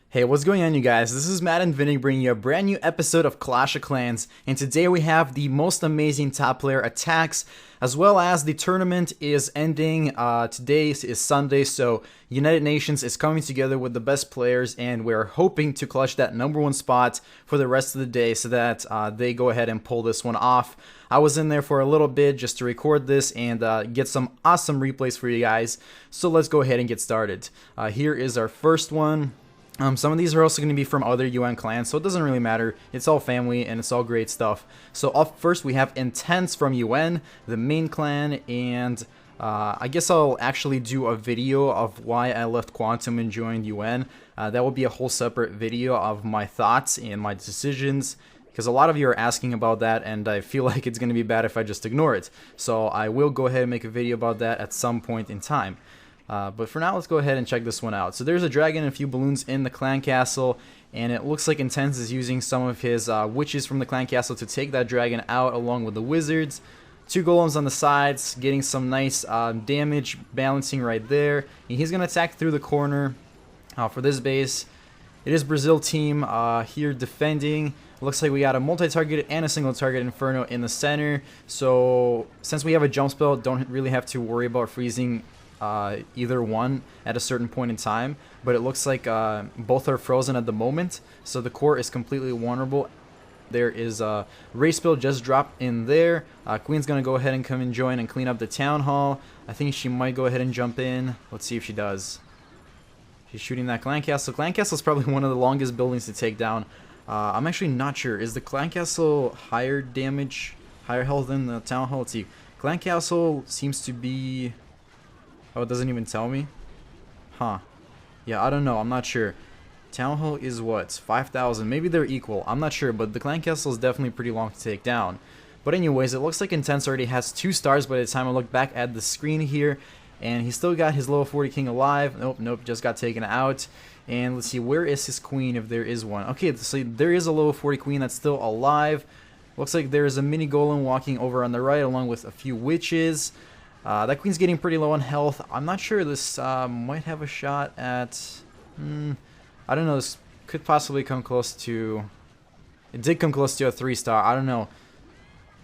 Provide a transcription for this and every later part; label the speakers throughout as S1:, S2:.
S1: Hey, what's going on, you guys? This is MaddenDvinik bringing you a brand new episode of Clash of Clans, and today we have the most amazing top player attacks, as well as the tournament is ending. Today is Sunday, so United Nations is coming together with the best players, and we're hoping to clutch that #1 spot for the rest of the day so that they go ahead and pull this one off. I was in there for a little bit just to record this and get some awesome replays for you guys, so let's go ahead and get started. Here is our first one. Some of these are also going to be from other UN clans, so it doesn't really matter. It's all family and it's all great stuff. So up first we have Intense from UN, the main clan, and I guess I'll actually do a video of why I left Quantum and joined UN. That will be a whole separate video of my thoughts and my decisions, because a lot of you are asking about that and I feel like it's going to be bad if I just ignore it. So I will go ahead and make a video about that at some point in time. But for now, let's go ahead and check this one out. So there's a dragon and a few balloons in the clan castle, and it looks like Intense is using some of his witches from the clan castle to take that dragon out along with the wizards. 2 golems on the sides, getting some nice damage balancing right there. And he's going to attack through the corner for this base. It is Brazil team here defending. Looks like we got a multi-targeted and a single target Inferno in the center. So since we have a jump spell, don't really have to worry about freezing either one at a certain point in time, but it looks like both are frozen at the moment, so the core is completely vulnerable. There is a race spell just dropped in there. Queen's gonna go ahead and come and join and clean up the town hall. I think she might go ahead and jump in. Let's see if she does. She's shooting that clan castle. Clan castle is probably one of the longest buildings to take down. I'm actually not sure. Is the clan castle higher damage, higher health than the town hall? Let's see. Clan castle seems to be... Oh, it doesn't even tell me? Huh. Yeah, I don't know. I'm not sure. Town Hall is what? 5,000. Maybe they're equal. I'm not sure, but the clan castle is definitely pretty long to take down. But anyways, it looks like Intense already has 2 stars by the time I look back at the screen here. And he's still got his level 40 king alive. Nope, just got taken out. And let's see, where is his queen if there is one? Okay, so there is a level 40 queen that's still alive. Looks like there is a mini golem walking over on the right along with a few witches. That queen's getting pretty low on health. I'm not sure. This might have a shot at... I don't know. This could possibly come close to... It did come close to a 3-star. I don't know.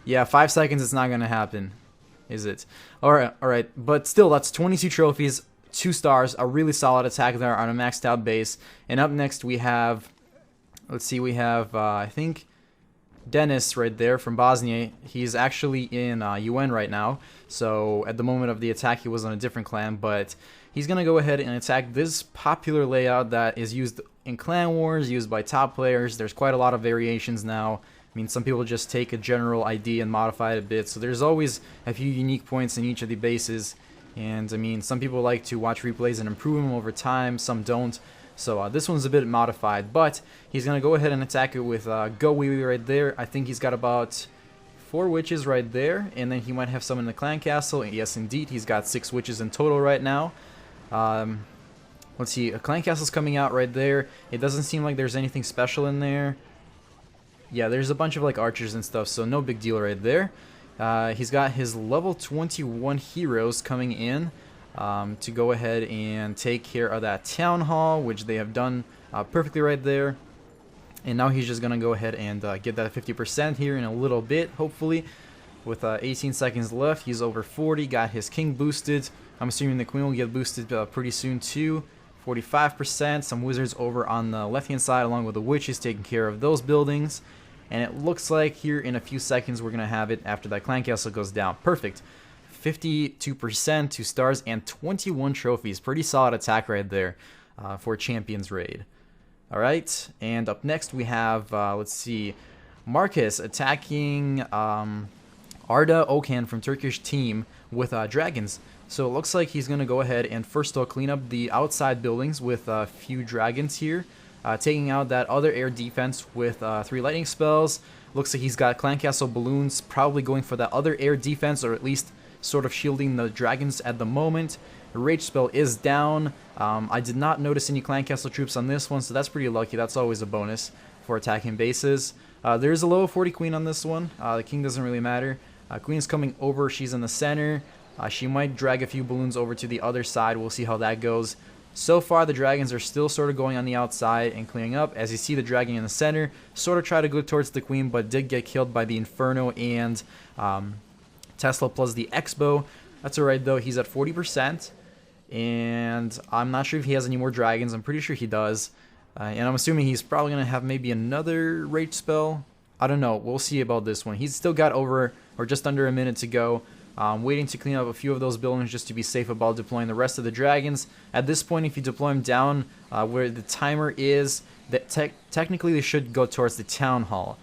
S1: Yeah, 5 seconds it's not going to happen. Is it? Alright. But still, that's 22 trophies, 2 stars, a really solid attack there on a maxed out base. And up next we have... Let's see, we have, I think... Dennis right there from Bosnia. He's actually in UN right now, so at the moment of the attack he was on a different clan, but he's gonna go ahead and attack this popular layout that is used in clan wars, used by top players. There's quite a lot of variations now. I mean, some people just take a general ID and modify it a bit, so there's always a few unique points in each of the bases. And I mean, some people like to watch replays and improve them over time, some don't. So this one's a bit modified, but he's going to go ahead and attack it with Go Wee Wee right there. I think he's got about 4 witches right there, and then he might have some in the clan castle. And yes, indeed, he's got 6 witches in total right now. Let's see, a clan castle's coming out right there. It doesn't seem like there's anything special in there. Yeah, there's a bunch of like archers and stuff, so no big deal right there. He's got his level 21 heroes coming in. To go ahead and take care of that town hall, which they have done perfectly right there. And now he's just gonna go ahead and get that 50% here in a little bit, hopefully. With 18 seconds left, he's over 40, got his king boosted. I'm assuming the queen will get boosted pretty soon too. 45%, some wizards over on the left hand side along with the witches taking care of those buildings. And it looks like here in a few seconds we're gonna have it after that clan castle goes down. Perfect. 52%, 2 stars, and 21 trophies. Pretty solid attack right there for Champions Raid. Alright, and up next we have, let's see, Marcus attacking Arda Okan from Turkish team with dragons. So it looks like he's going to go ahead and first of all clean up the outside buildings with a few dragons here. Taking out that other air defense with 3 lightning spells. Looks like he's got clan castle balloons, probably going for that other air defense, or at least sort of shielding the dragons at the moment. Rage spell is down. I did not notice any clan castle troops on this one, so that's pretty lucky. That's always a bonus for attacking bases. There is a level 40 queen on this one. The king doesn't really matter. Queen's coming over. She's in the center. She might drag a few balloons over to the other side. We'll see how that goes. So far, the dragons are still sort of going on the outside and clearing up. As you see, the dragon in the center sort of tried to go towards the queen, but did get killed by the Inferno and Tesla plus the Expo. That's alright, though. He's at 40%. And I'm not sure if he has any more dragons. I'm pretty sure he does. And I'm assuming he's probably going to have maybe another rage spell. I don't know. We'll see about this one. He's still got over or just under a minute to go. Waiting to clean up a few of those buildings just to be safe about deploying the rest of the dragons. At this point, if you deploy them down where the timer is, that technically they should go towards the town hall.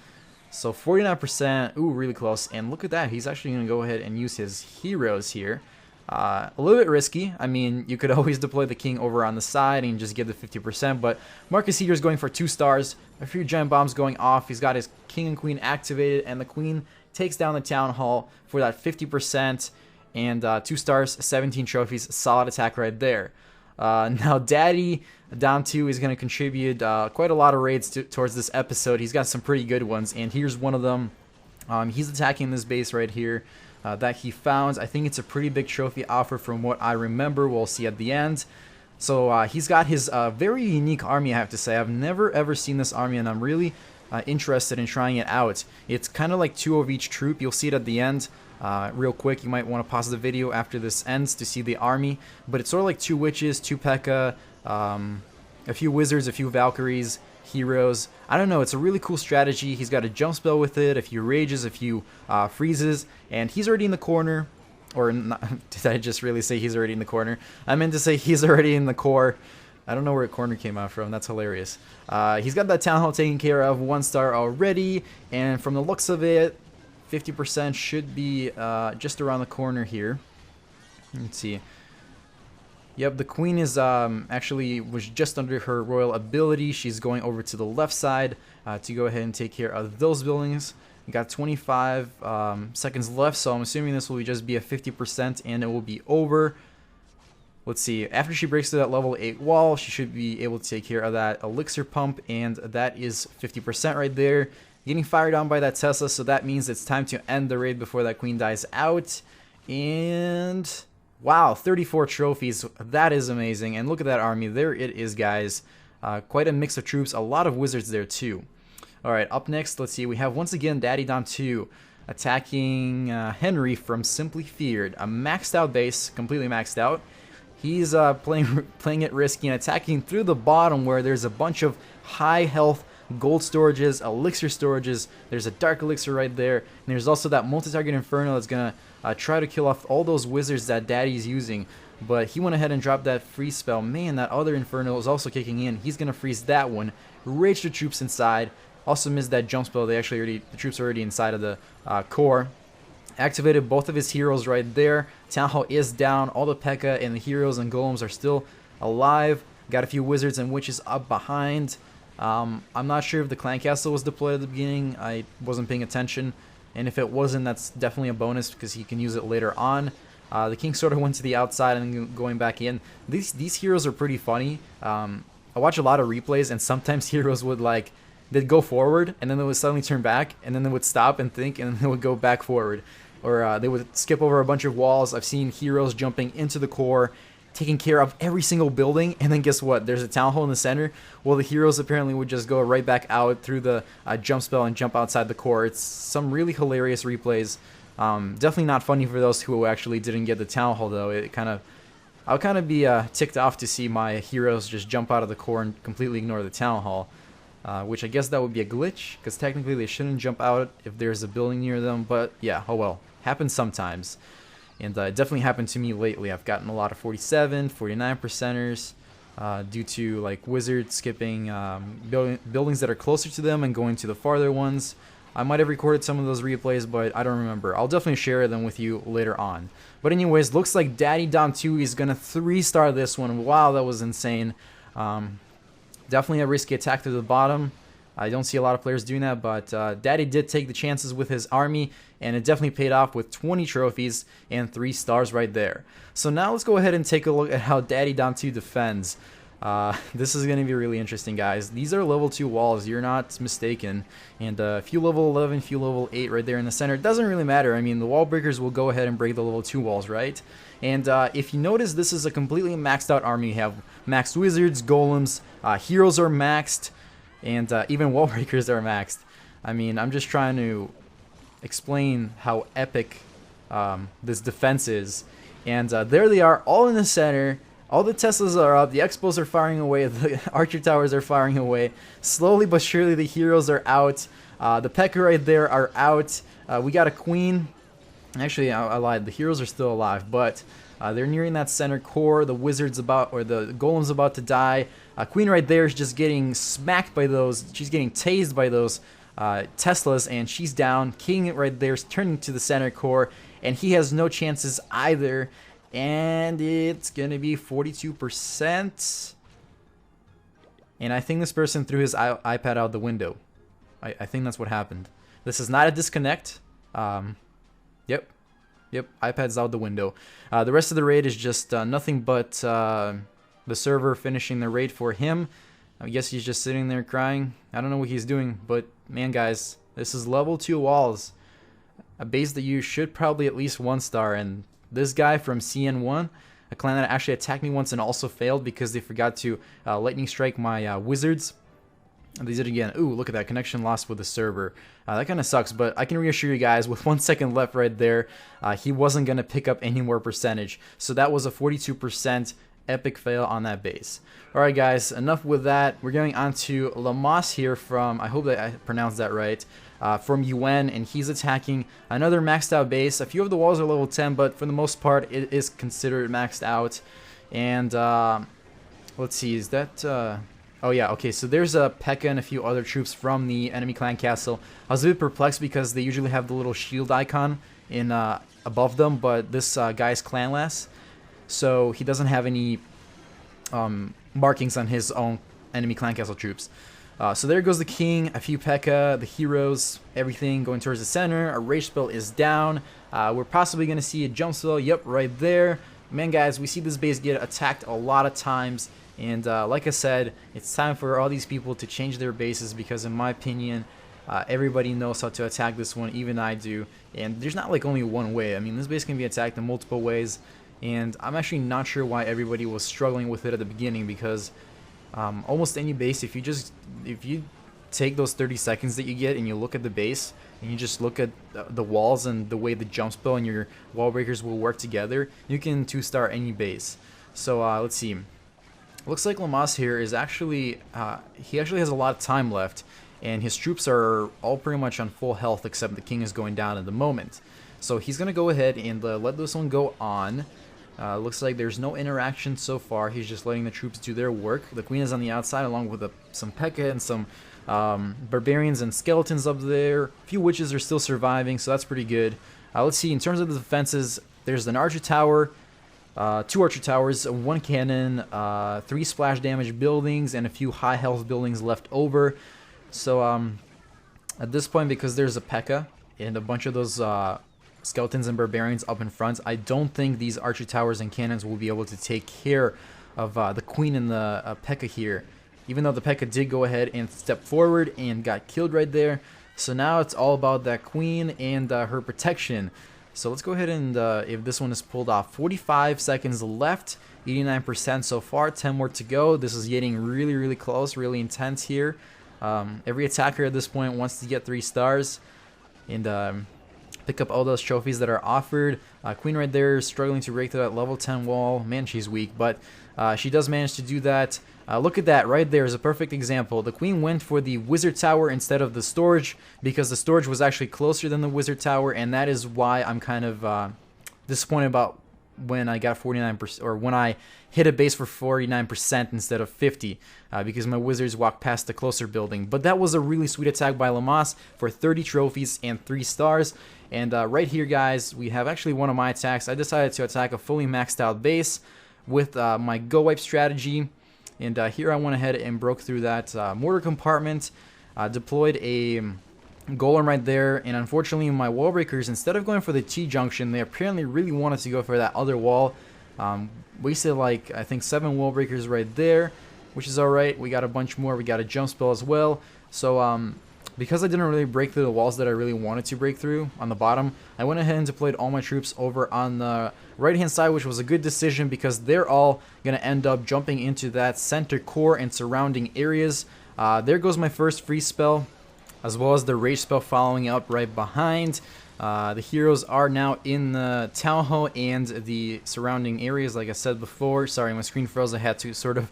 S1: So 49%, ooh, really close. And look at that, he's actually going to go ahead and use his heroes here. A little bit risky. I mean, you could always deploy the king over on the side and just give the 50%, but Marcus Heater's going for 2 stars, a few giant bombs going off. He's got his king and queen activated, and the queen takes down the town hall for that 50%, and 2 stars, 17 trophies, solid attack right there. Now Daddy down 2 is going to contribute quite a lot of raids towards this episode. He's got some pretty good ones, and here's one of them. He's attacking this base right here that he found. I think it's a pretty big trophy offer from what I remember. We'll see at the end. So he's got his very unique army, I have to say. I've never ever seen this army, and I'm really interested in trying it out. It's kind of like 2 of each troop. You'll see it at the end. Real quick, you might want to pause the video after this ends to see the army, but it's sort of like 2 witches, 2 P.E.K.K.A, a few wizards, a few Valkyries, heroes. I don't know, it's a really cool strategy. He's got a jump spell with it, a few rages, a few freezes, and he's already in the corner. Or not, did I just really say he's already in the corner? I meant to say he's already in the core. I don't know where corner came out from. That's hilarious. He's got that town hall taken care of, 1 star already, and from the looks of it, 50% should be just around the corner here. Let's see. Yep, the queen is actually was just under her royal ability. She's going over to the left side to go ahead and take care of those buildings. We got 25 seconds left, so I'm assuming this will just be a 50% and it will be over. Let's see, after she breaks through that level 8 wall, she should be able to take care of that elixir pump, and that is 50% right there. Getting fired on by that Tesla, so that means it's time to end the raid before that queen dies out. And wow, 34 trophies. That is amazing. And look at that army. There it is, guys. Quite a mix of troops. A lot of wizards there, too. Alright, up next, let's see. We have, once again, Daddy Dom 2 attacking Henry from Simply Feared. A maxed out base, completely maxed out. He's playing it risky and attacking through the bottom where there's a bunch of high health gold storages, elixir storages. There's a dark elixir right there, and there's also that multi-target inferno that's gonna try to kill off all those wizards that Daddy's using. But he went ahead and dropped that freeze spell. Man, that other inferno is also kicking in. He's gonna freeze that one, rage the troops inside. Also missed that jump spell. The troops are already inside of the core. Activated both of his heroes right there. Town hall is down. All the P.E.K.K.A and the heroes and golems are still alive. Got a few wizards and witches up behind. I'm not sure if the clan castle was deployed at the beginning. I wasn't paying attention, and if it wasn't, that's definitely a bonus because he can use it later on. The king sort of went to the outside and going back in. These heroes are pretty funny. I watch a lot of replays, and sometimes heroes would they'd go forward and then they would suddenly turn back, and then they would stop and think, and then they would go back forward, or they would skip over a bunch of walls. I've seen heroes jumping into the core, taking care of every single building, and then guess what? There's a town hall in the center. Well, the heroes apparently would just go right back out through the jump spell and jump outside the core. It's some really hilarious replays. Definitely not funny for those who actually didn't get the town hall, though. I'll kind of be ticked off to see my heroes just jump out of the core and completely ignore the town hall, which I guess that would be a glitch, because technically they shouldn't jump out if there's a building near them. But yeah, oh well, happens sometimes. And it definitely happened to me lately. I've gotten a lot of 47, 49%ers due to wizards skipping buildings that are closer to them and going to the farther ones. I might have recorded some of those replays, but I don't remember. I'll definitely share them with you later on. But anyways, looks like Daddy Dom 2 is going to 3-star this one. Wow, that was insane. Definitely a risky attack to the bottom. I don't see a lot of players doing that, but Daddy did take the chances with his army, and it definitely paid off with 20 trophies and 3 stars right there. So now let's go ahead and take a look at how Daddy Dom 2 defends. This is going to be really interesting, guys. These are level 2 walls, you're not mistaken. And a few level 11, few level 8 right there in the center. It doesn't really matter. I mean, the wall breakers will go ahead and break the level 2 walls, right? And if you notice, this is a completely maxed out army. You have maxed wizards, golems, heroes are maxed, and even wall breakers are maxed. I mean, I'm just trying to explain how epic this defense is. And there they are, all in the center. All the Teslas are up, the Expos are firing away, the Archer Towers are firing away. Slowly but surely the heroes are out. The P.E.K.K.A right there are out. We got a Queen. Actually, I lied, the heroes are still alive, but they're nearing that center core. The Wizard's about, or the Golem's about to die. Queen right there is just getting smacked by those, she's getting tased by those Teslas, and she's down. King right there is turning to the center core, and he has no chances either. And it's gonna be 42%. And I think this person threw his iPad out the window. I think that's what happened. This is not a disconnect. Yep, iPad's out the window. The rest of the raid is just nothing but the server finishing the raid for him. I guess he's just sitting there crying. I don't know what he's doing, but man, guys, this is level 2 walls. A base that you should probably at least 1-star, and this guy from CN1, a clan that actually attacked me once and also failed because they forgot to lightning strike my wizards. And they did it again. Ooh, look at that, connection lost with the server. That kind of sucks, but I can reassure you guys, with 1 second left right there, he wasn't going to pick up any more percentage. So that was a 42% epic fail on that base. Alright guys, enough with that. We're going on to Lamas here from, I hope that I pronounced that right, from UN, and he's attacking another maxed out base. A few of the walls are level 10, but for the most part it is considered maxed out. And let's see, is that oh yeah, okay, so there's a P.E.K.K.A and a few other troops from the enemy clan castle. I was a bit perplexed because they usually have the little shield icon in above them, but this guy's clanless, so he doesn't have any markings on his own enemy clan castle troops. So there goes the king, a few P.E.K.K.A, the heroes, everything going towards the center. Our rage spell is down. We're possibly going to see a jump spell. Yep, right there. Man, guys, we see this base get attacked a lot of times. And like I said, it's time for all these people to change their bases because in my opinion, everybody knows how to attack this one, even I do. And there's not like only one way. I mean, this base can be attacked in multiple ways. And I'm actually not sure why everybody was struggling with it at the beginning, because almost any base, if you take those 30 seconds that you get and you look at the base and you just look at the walls and the way the jump spell and your wall breakers will work together, you can 2-star any base. So let's see. Looks like Lamas here is actually he actually has a lot of time left, and his troops are all pretty much on full health except the king is going down at the moment. So he's gonna go ahead and let this one go on. Looks like there's no interaction so far. He's just letting the troops do their work. The queen is on the outside along with some P.E.K.K.A and some barbarians and skeletons up there. A few witches are still surviving, so that's pretty good. Let's see, in terms of the defenses, there's an archer tower, 2 archer towers, 1 cannon, 3 splash damage buildings, and a few high health buildings left over. So at this point, because there's a P.E.K.K.A and a bunch of those skeletons and barbarians up in front, I don't think these archer towers and cannons will be able to take care of the queen and the P.E.K.K.A here, even though the P.E.K.K.A did go ahead and step forward and got killed right there. So now it's all about that queen and her protection. So let's go ahead and if this one is pulled off. 45 seconds left, 89% so far, 10 more to go. This is getting really close, really intense here. Every attacker at this point wants to get 3 stars and pick up all those trophies that are offered. Queen right there is struggling to break through that level 10 wall. Man, she's weak, but she does manage to do that. Look at that right there is a perfect example. The queen went for the wizard tower instead of the storage because the storage was actually closer than the wizard tower, and that is why I'm kind of disappointed about when I got 49%, or when I hit a base for 49% instead of 50, because my wizards walked past the closer building. But that was a really sweet attack by Lamas for 30 trophies and 3 stars. And right here, guys, we have actually one of my attacks. I decided to attack a fully maxed out base with my go wipe strategy. And here I went ahead and broke through that mortar compartment, deployed a golem right there, and unfortunately my wall breakers, instead of going for the T-junction, they apparently really wanted to go for that other wall. Wasted like, I think, 7 wall breakers right there. which is alright. We got a bunch more. We got a jump spell as well. So because I didn't really break through the walls that I really wanted to break through on the bottom, I went ahead and deployed all my troops over on the right hand side, which was a good decision because they're all going to end up jumping into that center core and surrounding areas. There goes my first freeze spell, as well as the rage spell following up right behind. The heroes are now in the town hall and the surrounding areas, like I said before. Sorry, my screen froze. I had to sort of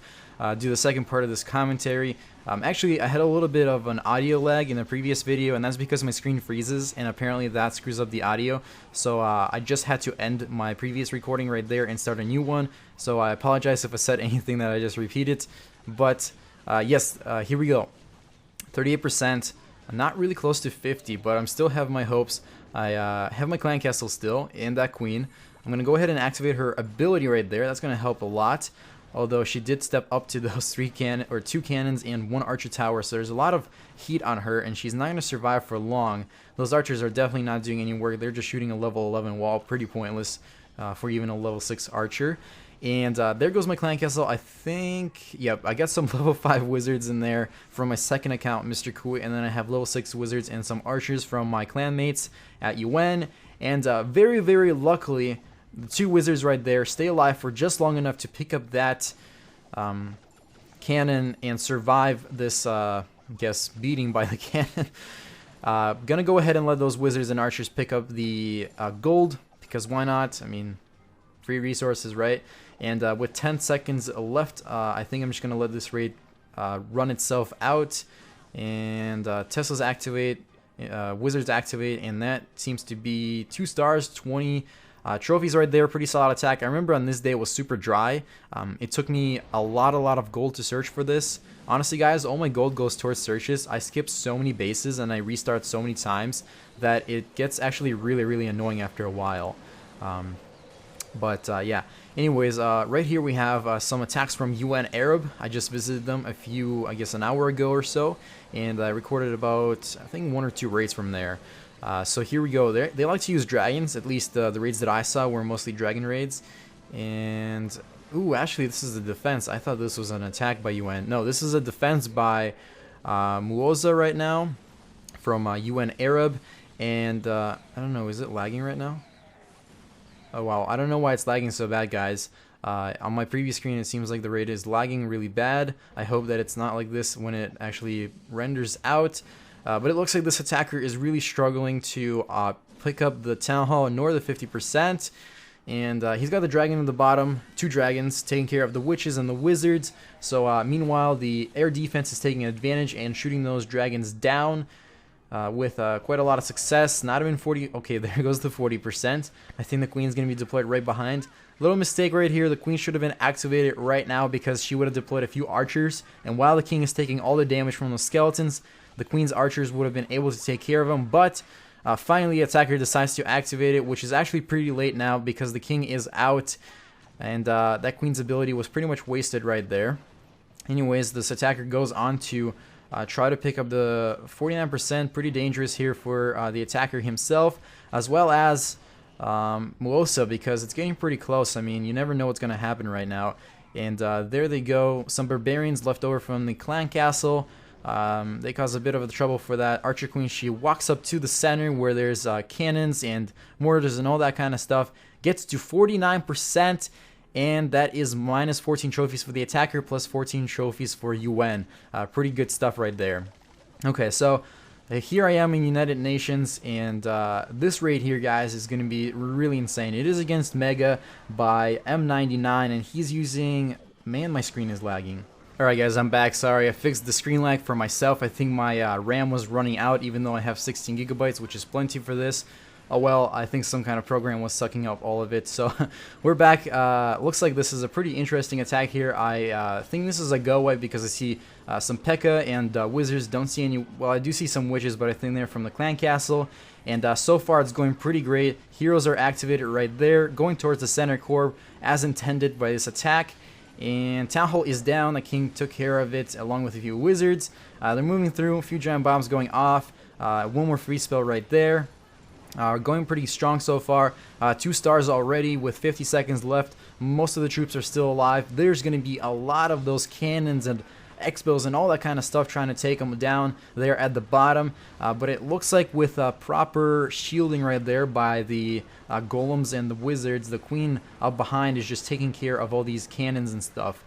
S1: do the second part of this commentary. Actually, I had a little bit of an audio lag in the previous video, and that's because my screen freezes, and apparently that screws up the audio. So I just had to end my previous recording right there and start a new one. So I apologize if I said anything that I just repeated. But yes, here we go. 38%. I'm not really close to 50, but I'm still have my hopes. I have my clan castle still, and that queen. I'm going to go ahead and activate her ability right there. That's going to help a lot. Although she did step up to those two cannons and 1 archer tower, so there's a lot of heat on her, and she's not going to survive for long. Those archers are definitely not doing any work. They're just shooting a level 11 wall, pretty pointless for even a level 6 archer. And there goes my clan castle. I think, yep, I got some level 5 wizards in there from my second account, Mr. Kui, and then I have level 6 wizards and some archers from my clanmates at UN. And very, very luckily, the 2 wizards right there stay alive for just long enough to pick up that cannon and survive this, I guess, beating by the cannon. Gonna go ahead and let those wizards and archers pick up the gold, because why not? I mean, free resources, right? And with 10 seconds left, I think I'm just gonna let this raid run itself out, and Teslas activate, wizards activate, and that seems to be 2 stars, 20 trophies right there. Pretty solid attack. I remember on this day it was super dry. It took me a lot of gold to search for this. Honestly, guys, all my gold goes towards searches. I skip so many bases and I restart so many times that it gets actually really annoying after a while. Yeah. Anyways, right here we have some attacks from UN Arab. I just visited them I guess an hour ago or so, and I recorded about, I think, 1 or 2 raids from there. So here we go. They like to use dragons. At least the raids that I saw were mostly dragon raids. And ooh, actually, this is a defense. I thought this was an attack by UN. No, this is a defense by Muoza right now from UN Arab. And I don't know, is it lagging right now? Oh wow, I don't know why it's lagging so bad, guys. On my previous screen, it seems like the raid is lagging really bad. I hope that it's not like this when it actually renders out. But it looks like this attacker is really struggling to pick up the town hall nor the 50%. And he's got the dragon at the bottom, 2 dragons taking care of the witches and the wizards. So meanwhile, the air defense is taking advantage and shooting those dragons down with quite a lot of success. Not even 40. Okay, there goes the 40%. I think the queen's going to be deployed right behind. Little mistake right here. The queen should have been activated right now because she would have deployed a few archers. And while the king is taking all the damage from the skeletons, the queen's archers would have been able to take care of him. But finally, the attacker decides to activate it, which is actually pretty late now because the king is out. And that queen's ability was pretty much wasted right there. Anyways, this attacker goes on to try to pick up the 49%. Pretty dangerous here for the attacker himself, as well as Muosa, because it's getting pretty close. I mean, you never know what's going to happen right now. And there they go. Some barbarians left over from the clan castle. They cause a bit of a trouble for that archer queen. She walks up to the center where there's cannons and mortars and all that kind of stuff. Gets to 49%. And that is minus 14 trophies for the attacker, plus 14 trophies for UN. Pretty good stuff right there. Okay, so here I am in United Nations, and this raid here, guys, is going to be really insane. It is against Mega by M99, and he's using... Man, my screen is lagging. Alright, guys, I'm back. Sorry, I fixed the screen lag for myself. I think my RAM was running out, even though I have 16 gigabytes, which is plenty for this. Oh well, I think some kind of program was sucking up all of it. So we're back. Looks like this is a pretty interesting attack here. I think this is a go away because I see some P.E.K.K.A and wizards. Don't see any. Well, I do see some witches, but I think they're from the clan castle. And so far it's going pretty great. Heroes are activated right there, going towards the center core as intended by this attack. And Town Hall is down. The king took care of it along with a few wizards. They're moving through. A few giant bombs going off. One more free spell right there. Going pretty strong so far. 2 stars already with 50 seconds left. Most of the troops are still alive. There's going to be a lot of those cannons and X-Bills and all that kind of stuff trying to take them down there at the bottom. But it looks like with proper shielding right there by the Golems and the Wizards, the Queen up behind is just taking care of all these cannons and stuff.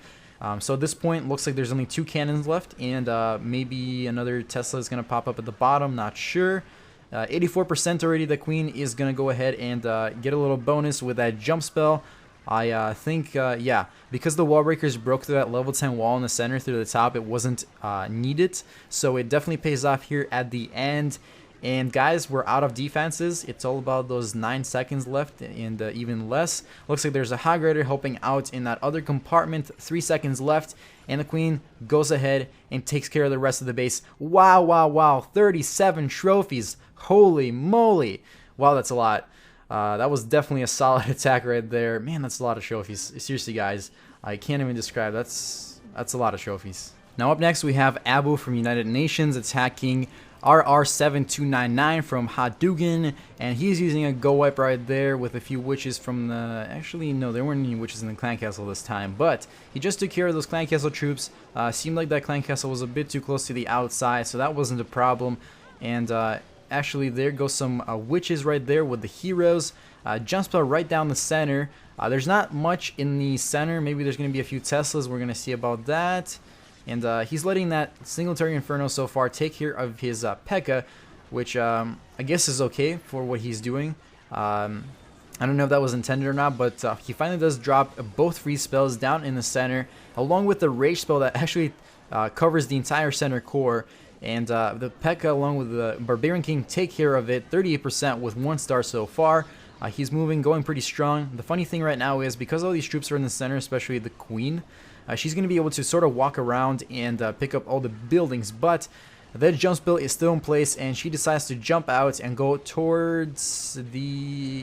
S1: So at this point, looks like there's only 2 cannons left, and maybe another Tesla is going to pop up at the bottom, not sure. 84% already, the Queen is going to go ahead and get a little bonus with that jump spell. I think, yeah, because the wall breakers broke through that level 10 wall in the center through the top, it wasn't needed. So it definitely pays off here at the end. And guys, we're out of defenses. It's all about those 9 seconds left and even less. Looks like there's a Hog Rider helping out in that other compartment. 3 seconds left. And the Queen goes ahead and takes care of the rest of the base. Wow, wow, wow. 37 trophies. Holy moly. Wow, that's a lot. That was definitely a solid attack right there. Man, that's a lot of trophies. Seriously, guys. I can't even describe. That's a lot of trophies. Now up next, we have Abu from United Nations attacking RR7299 from Hadougan, and he's using a go wipe right there with a few witches from the... Actually, no, there weren't any witches in the clan castle this time, but he just took care of those clan castle troops. Seemed like that clan castle was a bit too close to the outside, so that wasn't a problem. And actually, there goes some witches right there with the heroes. Jump spell right down the center. There's not much in the center. Maybe there's going to be a few Teslas. We're going to see about that. And he's letting that Singletary Inferno so far take care of his P.E.K.K.A, which I guess is okay for what he's doing. I don't know if that was intended or not, but he finally does drop both free spells down in the center, along with the Rage spell that actually covers the entire center core. And the P.E.K.K.A along with the Barbarian King take care of it, 38% with 1 star so far. He's moving, going pretty strong. The funny thing right now is because all these troops are in the center, especially the Queen, she's going to be able to sort of walk around and pick up all the buildings, but that jump spell is still in place, and she decides to jump out and go towards the...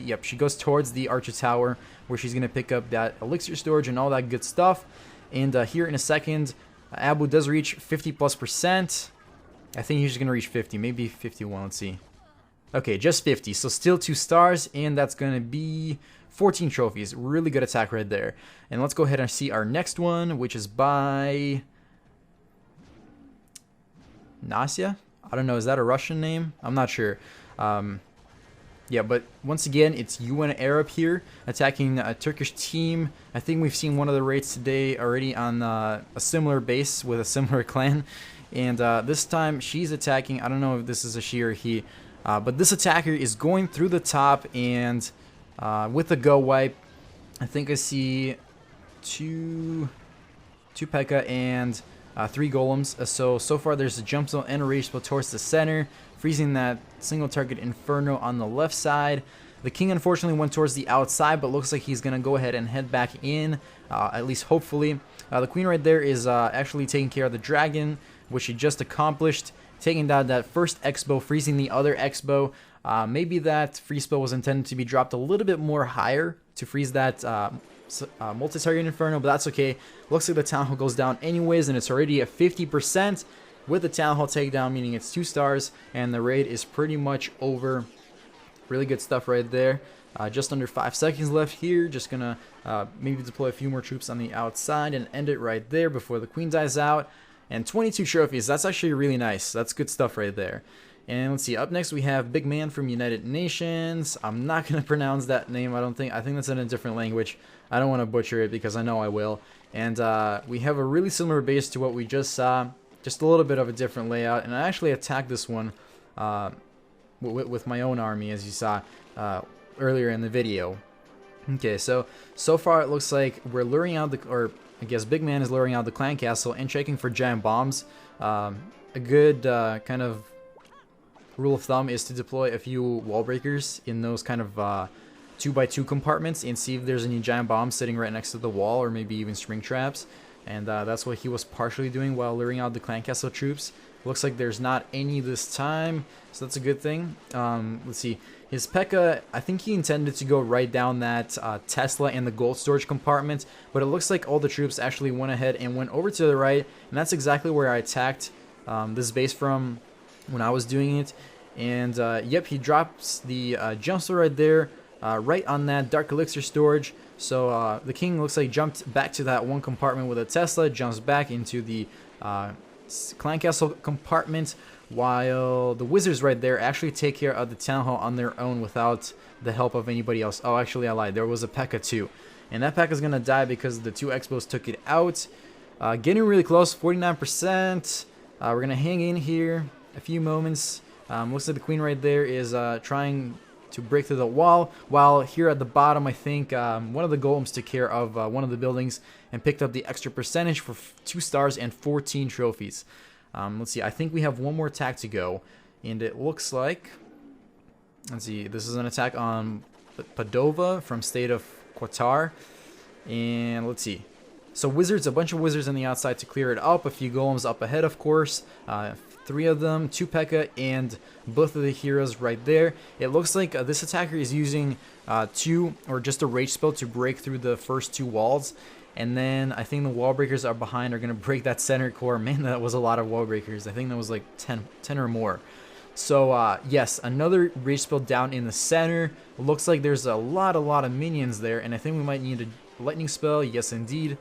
S1: Yep, she goes towards the Archer Tower, where she's going to pick up that Elixir storage and all that good stuff. And here in a second, Abu does reach 50+%. I think he's going to reach 50, maybe 51, let's see. Okay, just 50, so still 2 stars, and that's going to be 14 trophies. Really good attack right there. And let's go ahead and see our next one, which is by Nasya. I don't know, is that a Russian name? I'm not sure. Yeah, but once again, it's UN Arab here attacking a Turkish team. I think we've seen one of the raids today already on a similar base with a similar clan. And this time she's attacking, I don't know if this is a she or he, but this attacker is going through the top and with the go wipe. I think I see two P.E.K.K.A and 3 Golems. So far there's a jump zone and a rage spell towards the center, freezing that single target Inferno on the left side. The King unfortunately went towards the outside, but looks like he's going to go ahead and head back in, at least hopefully. The Queen right there is actually taking care of the Dragon, which she just accomplished, taking down that first X-Bow, freezing the other X-Bow. Maybe that free spell was intended to be dropped a little bit more higher to freeze that multi-target Inferno, but that's okay. Looks like the Town Hall goes down anyways, and it's already at 50% with the Town Hall takedown, meaning it's 2 stars, and the raid is pretty much over. Really good stuff right there. Just under 5 seconds left here. Just gonna maybe deploy a few more troops on the outside and end it right there before the Queen dies out. And 22 trophies. That's actually really nice. That's good stuff right there. And let's see. Up next we have Big Man from United Nations. I'm not gonna pronounce that name. I think that's in a different language. I don't want to butcher it because I know I will. And we have a really similar base to what we just saw. Just a little bit of a different layout. And I actually attacked this one with my own army, as you saw earlier in the video. Okay, so far it looks like we're luring out or I guess Big Man is luring out the clan castle and checking for giant bombs. A good kind of rule of thumb is to deploy a few wall breakers in those kind of 2x2 compartments and see if there's any giant bombs sitting right next to the wall, or maybe even spring traps. And that's what he was partially doing while luring out the clan castle troops. Looks like there's not any this time, so that's a good thing. Let's see. His P.E.K.K.A, I think he intended to go right down that Tesla and the gold storage compartment, but it looks like all the troops actually went ahead and went over to the right, and that's exactly where I attacked this base from when I was doing it. And yep, he drops the jumpsuit right there, right on that dark elixir storage. So the king looks like jumped back to that one compartment with a Tesla, jumps back into the clan castle compartment, while the wizards right there actually take care of the town hall on their own without the help of anybody else. Oh, actually I lied, there was a P.E.K.K.A too, and that P.E.K.K.A is gonna die because the two Expos took it out. Getting really close, 49%. We're gonna hang in here a few moments. Looks like the queen right there is trying to break through the wall, while here at the bottom I think one of the golems took care of one of the buildings and picked up the extra percentage for 2 stars and 14 trophies. Let's see, I think we have one more attack to go, and it looks like, let's see, this is an attack on Padova from state of Qatar, and let's see. So wizards, a bunch of wizards on the outside to clear it up, a few golems up ahead of course, 3 of them, 2 P.E.K.K.A and both of the heroes right there. It looks like this attacker is using 2 or just a rage spell to break through the first 2 walls, and then I think the wall breakers are behind are going to break that center core. Man, that was a lot of wall breakers. I think that was like 10 or more. So yes, another rage spell down in the center. Looks like there's a lot of minions there, and I think we might need a lightning spell. Yes indeed.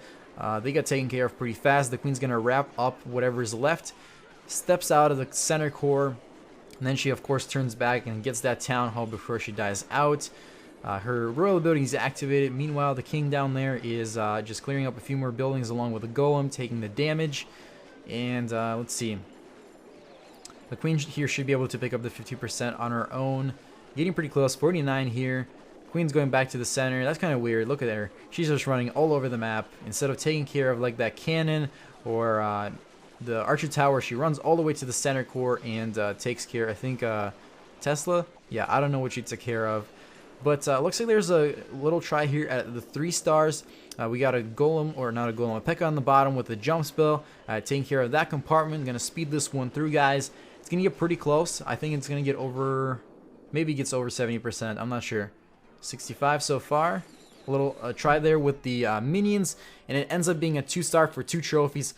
S1: They got taken care of pretty fast. The queen's gonna wrap up whatever's left, steps out of the center core, and then she of course turns back and gets that town hall before she dies out. Her royal ability is activated. Meanwhile, the king down there is just clearing up a few more buildings along with the golem, taking the damage. And let's see. The queen here should be able to pick up the 50% on her own. Getting pretty close, 49 here. Queen's going back to the center. That's kind of weird. Look at her. She's just running all over the map. Instead of taking care of like that cannon or the archer tower, she runs all the way to the center core and takes care, I think, Tesla? Yeah, I don't know what she took care of. But looks like there's a little try here at the 3 stars. We got a golem, or not a golem, a P.E.K.K.A on the bottom with a jump spell. Taking care of that compartment. Going to speed this one through, guys. It's going to get pretty close. I think it's going to get over, maybe gets over 70%. I'm not sure. 65 so far. A little try there with the minions, and it ends up being a 2-star for 2 trophies.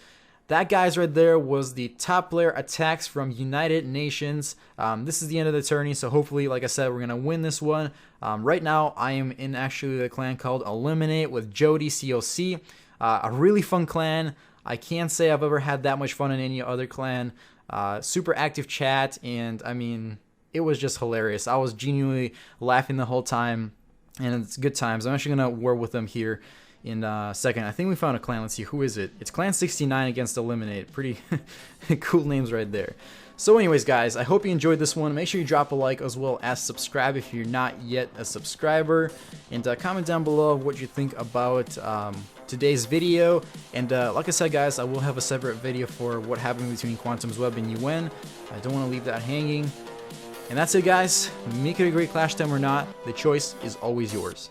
S1: That guys right there was the top player attacks from United Nations. This is the end of the tourney, so hopefully, like I said, we're gonna win this one. Right now, I am in actually the clan called Eliminate with Jody COC. A really fun clan. I can't say I've ever had that much fun in any other clan. Super active chat, and I mean, it was just hilarious. I was genuinely laughing the whole time, and it's good times. I'm actually gonna war with them here in a second. I think we found a clan. Let's see, who is it? It's Clan 69 against Eliminate. Pretty cool names right there. So anyways, guys, I hope you enjoyed this one. Make sure you drop a like as well as subscribe if you're not yet a subscriber, and comment down below what you think about today's video. And like I said, guys, I will have a separate video for what happened between Quantum's Web and UN. I don't want to leave that hanging. And that's it, guys. Make it a great clash time or not, the choice is always yours.